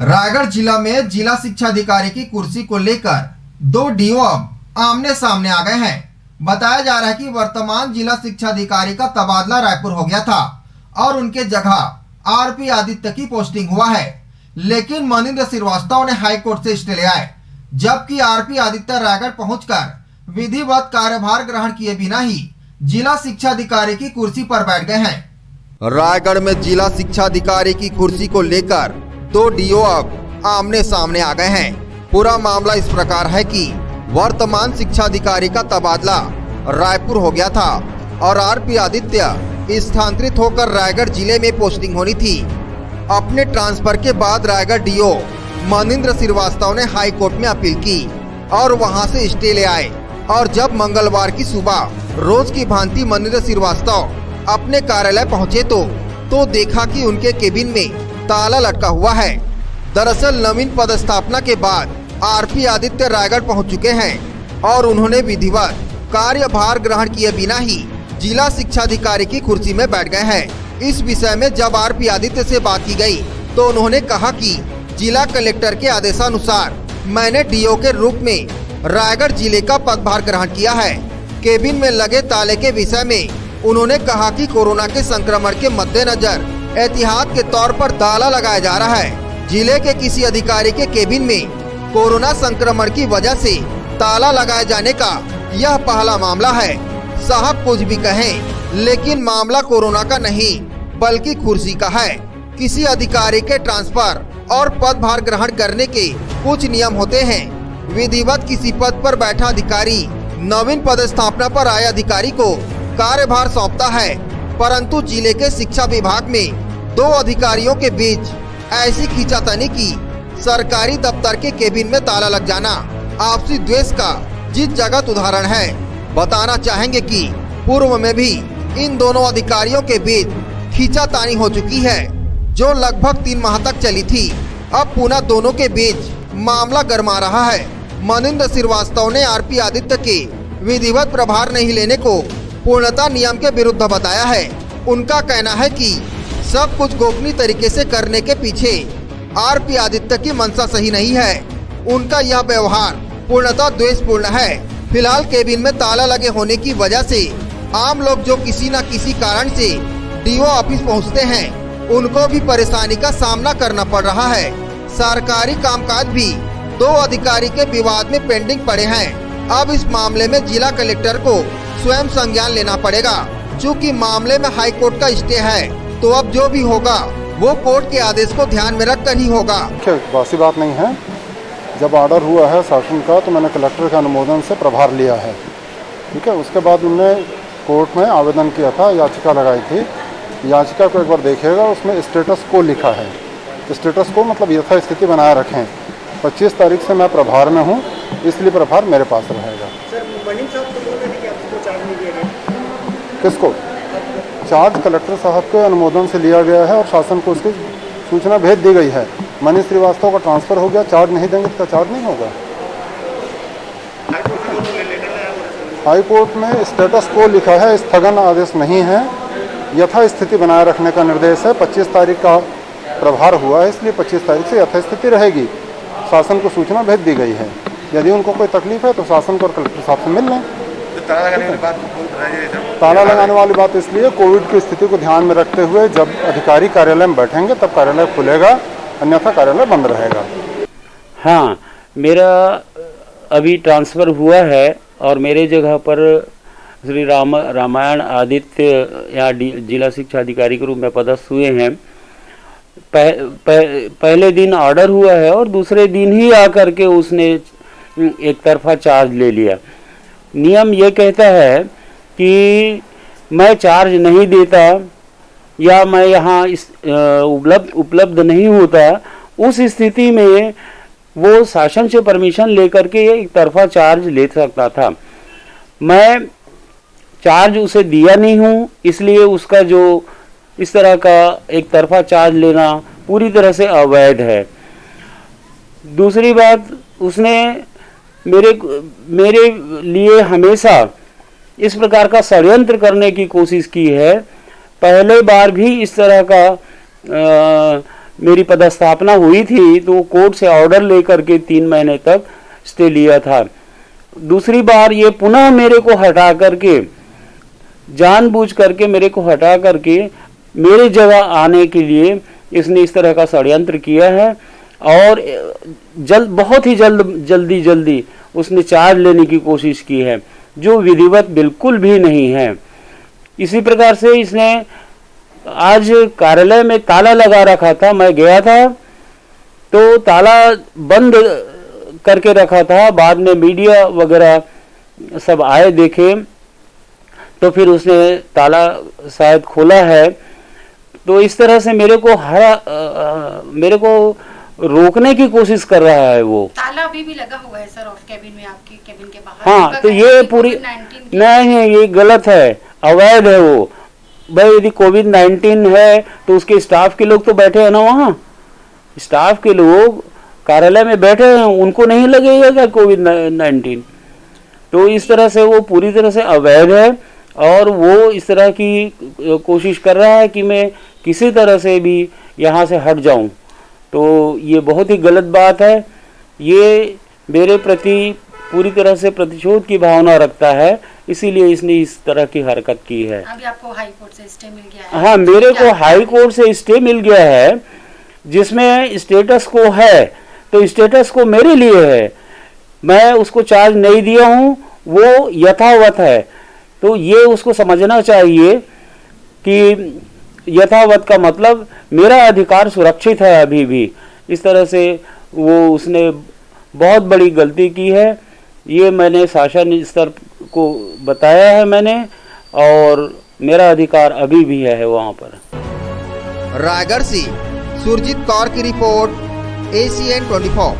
रायगढ़ जिला में जिला शिक्षा अधिकारी की कुर्सी को लेकर दो डीओ अब आमने सामने आ गए हैं। बताया जा रहा है कि वर्तमान जिला शिक्षा अधिकारी का तबादला रायपुर हो गया था और उनके जगह आरपी आदित्य की पोस्टिंग हुआ है, लेकिन मनिंद्र श्रीवास्तव ने हाईकोर्ट से स्टे ले आए, जबकि आरपी आदित्य रायगढ़ पहुंचकर विधिवत कार्यभार ग्रहण किए बिना ही जिला शिक्षा अधिकारी की कुर्सी पर बैठ गए हैं। रायगढ़ में जिला शिक्षा अधिकारी की कुर्सी को लेकर दो डीओ अब आमने सामने आ गए हैं। पूरा मामला इस प्रकार है कि वर्तमान शिक्षा अधिकारी का तबादला रायपुर हो गया था और आरपी आदित्य स्थानांतरित होकर रायगढ़ जिले में पोस्टिंग होनी थी। अपने ट्रांसफर के बाद रायगढ़ डीओ मनिंद्र श्रीवास्तव ने हाई कोर्ट में अपील की और वहां से स्टे ले आए और जब मंगलवार की सुबह रोज की भांति मनिंद्र श्रीवास्तव अपने कार्यालय पहुंचे तो देखा कि उनके केबिन में ताला लटका हुआ है। दरअसल नवीन पदस्थापना के बाद आरपी आदित्य रायगढ़ पहुंच चुके हैं और उन्होंने विधिवत कार्यभार ग्रहण किए बिना ही जिला शिक्षा अधिकारी की कुर्सी में बैठ गए हैं। इस विषय में जब आरपी आदित्य से बात की गई तो उन्होंने कहा कि जिला कलेक्टर के आदेशानुसार मैंने डीओ के रूप में रायगढ़ जिले का पदभार ग्रहण किया है। केबिन में लगे ताले के विषय में उन्होंने कहा कि कोरोना के संक्रमण के मद्देनजर एहतियात के तौर पर ताला लगाया जा रहा है। जिले के किसी अधिकारी के केबिन में कोरोना संक्रमण की वजह से ताला लगाए जाने का यह पहला मामला है। साहब कुछ भी कहें, लेकिन मामला कोरोना का नहीं बल्कि कुर्सी का है। किसी अधिकारी के ट्रांसफर और पदभार ग्रहण करने के कुछ नियम होते हैं। विधिवत किसी पद पर बैठा अधिकारी नवीन पदस्थापना पर आए अधिकारी को कार्यभार सौंपता है, परंतु जिले के शिक्षा विभाग में दो अधिकारियों के बीच ऐसी खींचातानी की सरकारी दफ्तर के केबिन में ताला लग जाना आपसी द्वेष का जीत जगत उदाहरण है। बताना चाहेंगे कि पूर्व में भी इन दोनों अधिकारियों के बीच खींचातानी हो चुकी है, जो लगभग 3 माह तक चली थी। अब पुनः दोनों के बीच मामला गरमा रहा है। मनिंद्र श्रीवास्तव ने आरपी आदित्य के विधिवत प्रभार नहीं लेने को पूर्णतः नियम के विरुद्ध बताया है। उनका कहना है कि सब कुछ गोपनीय तरीके से करने के पीछे आरपी आदित्य की मंशा सही नहीं है। उनका यह व्यवहार पूर्णतः द्वेषपूर्ण है। फिलहाल केबिन में ताला लगे होने की वजह से आम लोग जो किसी न किसी कारण से डीओ ऑफिस पहुंचते हैं, उनको भी परेशानी का सामना करना पड़ रहा है। सरकारी कामकाज भी दो अधिकारी के विवाद में पेंडिंग पड़े हैं। अब इस मामले में जिला कलेक्टर को स्वयं संज्ञान लेना पड़ेगा। चूँकि मामले में हाई कोर्ट का स्टे है, तो अब जो भी होगा वो कोर्ट के आदेश को ध्यान में रखकर ही होगा। बासी बात नहीं है। जब ऑर्डर हुआ है शासन का तो मैंने कलेक्टर के अनुमोदन से प्रभार लिया है। ठीक है, उसके बाद हमने कोर्ट में आवेदन किया था, याचिका लगाई थी। याचिका को एक बार देखिएगा, उसमें स्टेटस को लिखा है। स्टेटस को मतलब यथास्थिति बनाए रखें। 25 तारीख से मैं प्रभार में हूँ, इसलिए प्रभार मेरे पास रहेगा। सर, मनिंद्र साहब तो बोल रहे थे कि आपको चार्ज नहीं दिया गया। किसको? चार्ज कलेक्टर साहब के अनुमोदन से लिया गया है और शासन को उसकी सूचना भेज दी गई है। मनीष श्रीवास्तव का ट्रांसफर हो गया, चार्ज नहीं देंगे तो चार्ज नहीं होगा। हाई कोर्ट में स्टेटस को लिखा है, स्थगन आदेश नहीं है, यथास्थिति बनाए रखने का निर्देश है। 25 तारीख का प्रभार हुआ है, इसलिए 25 तारीख से यथास्थिति रहेगी। शासन को सूचना भेज दी गई है। यदि उनको कोई तकलीफ है तो शासन को और कलेक्टर साहब से मिल लें। ताला लगाने वाली बात इसलिए कोविड की स्थिति को ध्यान में रखते हुए जब अधिकारी कार्यालय में बैठेंगे तब कार्यालय खुलेगा, अन्यथा कार्यालय बंद रहेगा। हाँ, मेरा अभी ट्रांसफ़र हुआ है और मेरे जगह पर श्री रामायण आदित्य यहाँ जिला शिक्षा अधिकारी के रूप में पदस्थ हुए हैं। पहले दिन ऑर्डर हुआ है और दूसरे दिन ही आकर के उसने एक तरफा चार्ज ले लिया। नियम ये कहता है कि मैं चार्ज नहीं देता या मैं यहाँ उपलब्ध नहीं होता, उस स्थिति में वो शासन से परमिशन लेकर के एक तरफा चार्ज ले सकता था। मैं चार्ज उसे दिया नहीं हूँ, इसलिए उसका जो इस तरह का एक तरफा चार्ज लेना पूरी तरह से अवैध है। दूसरी बात, उसने मेरे लिए हमेशा इस प्रकार का षड्यंत्र करने की कोशिश की है। पहले बार भी इस तरह का मेरी पदस्थापना हुई थी तो कोर्ट से ऑर्डर लेकर के 3 महीने तक स्टे लिया था। दूसरी बार ये पुनः मेरे को हटा करके, जानबूझ करके मेरे को हटा करके मेरी जगह आने के लिए इसने इस तरह का षड्यंत्र किया है और बहुत ही जल्दी उसने चार्ज लेने की कोशिश की है, जो विधिवत बिल्कुल भी नहीं है। इसी प्रकार से इसने आज कार्यालय में ताला लगा रखा था, मैं गया था तो ताला बंद करके रखा था। बाद में मीडिया वगैरह सब आए देखे तो फिर उसने ताला शायद खोला है। तो इस तरह से मेरे को रोकने की कोशिश कर रहा है वो। ताला अभी भी लगा हुआ है सर ऑफ कैबिन में, आपके कैबिन के बाहर। हाँ, तो ये पूरी नहीं है, ये गलत है, अवैध है वो। भाई यदि कोविड-19 है तो उसके स्टाफ के लोग तो बैठे हैं ना, वहाँ स्टाफ के लोग कार्यालय में बैठे हैं, उनको नहीं लगेगा क्या कोविड-19? तो इस तरह से वो पूरी तरह से अवैध है और वो इस तरह की कोशिश कर रहा है कि मैं किसी तरह से भी यहाँ से हट जाऊं। तो ये बहुत ही गलत बात है। ये मेरे प्रति पूरी तरह से प्रतिशोध की भावना रखता है, इसीलिए इसने इस तरह की हरकत की है। अभी आपको हाई कोर्ट से स्टे मिल गया है? हाँ, मेरे को हाई कोर्ट से स्टे मिल गया है, जिसमें स्टेटस को है, तो स्टेटस को मेरे लिए है, मैं उसको चार्ज नहीं दिया हूँ, वो यथावत है। तो ये उसको समझना चाहिए कि यथावत का मतलब मेरा अधिकार सुरक्षित है अभी भी। इस तरह से उसने बहुत बड़ी गलती की है, ये मैंने शासन स्तर को बताया है मैंने, और मेरा अधिकार अभी भी है वहाँ पर। रायगढ़ से सुरजीत कौर की रिपोर्ट, ACN 24।